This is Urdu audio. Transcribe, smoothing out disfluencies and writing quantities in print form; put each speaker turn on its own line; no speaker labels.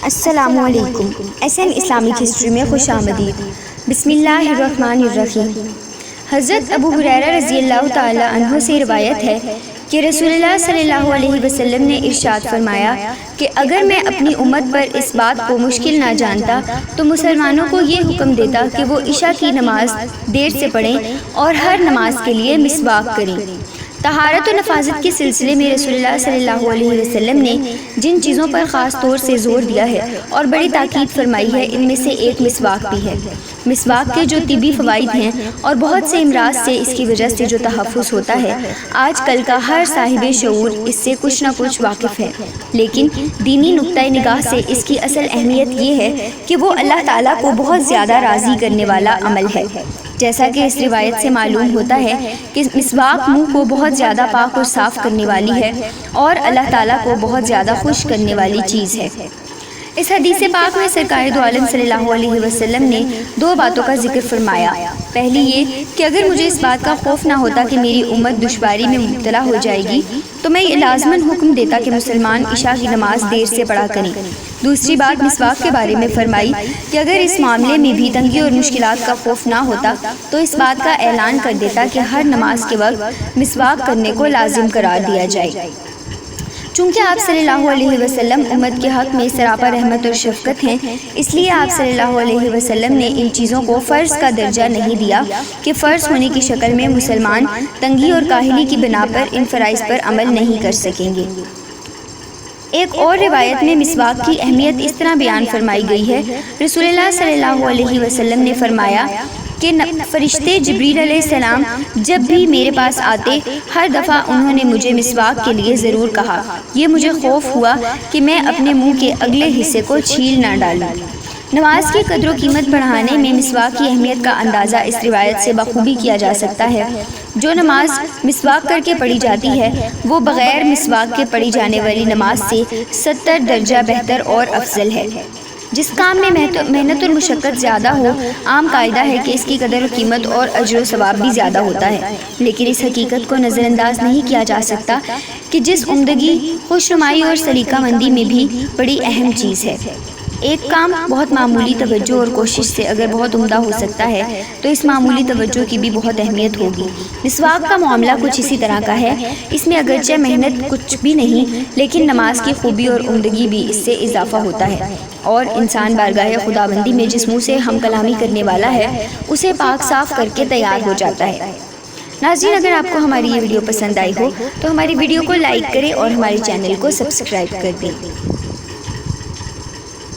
السلام علیکم۔ SN اسلامک ہسٹری میں خوش آمدید۔ بسم اللہ الرحمن الرحیم۔ حضرت ابو ہریرہ رضی اللہ تعالی عنہ سے روایت ہے کہ رسول اللہ صلی اللہ علیہ وسلم نے ارشاد فرمایا کہ اگر میں اپنی امت پر اس بات کو مشکل نہ جانتا تو مسلمانوں کو یہ حکم دیتا کہ وہ عشاء کی نماز دیر سے پڑھیں اور ہر نماز کے لیے مسواک کریں۔ طہارت و نفاذت کے سلسلے میں رسول اللہ صلی اللہ علیہ وسلم نے جن چیزوں پر خاص طور سے زور دیا ہے اور بڑی تاکید فرمائی ہے، ان میں سے ایک مسواک بھی ہے۔ مسواک کے جو طبی فوائد ہیں اور بہت سے امراض سے اس کی وجہ سے جو تحفظ ہوتا ہے، آج کل کا ہر صاحب شعور اس سے کچھ نہ کچھ واقف ہے، لیکن دینی نقطۂ نگاہ سے اس کی اصل اہمیت یہ ہے کہ وہ اللہ تعالیٰ کو بہت زیادہ راضی کرنے والا عمل ہے۔ جیسا کہ اس روایت سے معلوم ہوتا ہے کہ مسواک منہ کو بہت زیادہ پاک اور صاف کرنے والی ہے اور اللہ تعالیٰ کو بہت زیادہ خوش کرنے والی چیز ہے۔ اس حدیث پاک میں سرکار دو عالم صلی اللہ علیہ وسلم نے دو باتوں کا ذکر فرمایا۔ پہلی یہ کہ اگر مجھے اس بات کا خوف نہ ہوتا کہ میری امت دشواری میں مبتلا ہو جائے گی تو میں یہ لازماً حکم دیتا کہ مسلمان عشاء کی نماز دیر سے پڑھا کریں۔ دوسری بات مسواک کے بارے میں فرمائی کہ اگر اس معاملے میں بھی تنگی اور مشکلات کا خوف نہ ہوتا تو اس بات کا اعلان کر دیتا کہ ہر نماز کے وقت مسواک کرنے کو لازم قرار دیا جائے۔ چونکہ آپ صلی اللہ علیہ وسلم امت کے حق میں سراپا رحمت اور شفقت ہیں، اس لیے آپ صلی اللہ علیہ وسلم نے ان چیزوں کو فرض کا درجہ نہیں دیا کہ فرض ہونے کی شکل میں مسلمان تنگی اور کاہلی کی بنا پر ان فرائض پر عمل نہیں کر سکیں گے۔ ایک اور روایت میں مسواک کی اہمیت اس طرح بیان فرمائی گئی ہے۔ رسول اللہ صلی اللہ علیہ وسلم نے فرمایا کہ فرشتے جبریل علیہ السلام جب بھی میرے پاس آتے، ہر دفعہ انہوں نے مجھے مسواک کے لیے ضرور کہا۔ یہ مجھے خوف ہوا کہ میں اپنے منہ کے اگلے حصے کو چھیل نہ ڈالوں۔ نماز کی قدر و قیمت بڑھانے میں مسواک کی اہمیت کا اندازہ اس روایت سے بخوبی کیا جا سکتا ہے۔ جو نماز مسواک کر کے پڑھی جاتی ہے وہ بغیر مسواک کے پڑھی جانے والی نماز سے 70 درجہ بہتر اور افضل ہے۔ جس کام میں محنت اور مشقت زیادہ ہو، عام قاعدہ ہے کہ اس کی قدر و قیمت اور اجر و ثواب بھی زیادہ ہوتا ہے، لیکن اس حقیقت کو نظر انداز نہیں کیا جا سکتا کہ جس عمدگی، خوشنمائی اور سلیقہ مندی میں بھی بڑی اہم چیز ہے۔ ایک کام بہت معمولی توجہ اور کوشش سے اگر بہت عمدہ ہو سکتا ہے تو اس معمولی توجہ کی بھی بہت اہمیت ہوگی۔ مسواک کا معاملہ کچھ اسی طرح کا ہے۔ اس میں اگرچہ محنت کچھ بھی نہیں، لیکن نماز کی خوبی اور عمدگی بھی اس سے اضافہ ہوتا ہے اور انسان بارگاہ خداوندی میں جس منہ سے ہم کلامی کرنے والا ہے اسے پاک صاف کر کے تیار ہو جاتا ہے۔ ناظرین، اگر آپ کو ہماری یہ ویڈیو پسند آئی ہو تو ہماری ویڈیو کو لائک کریں اور ہمارے چینل کو سبسکرائب کر دیں۔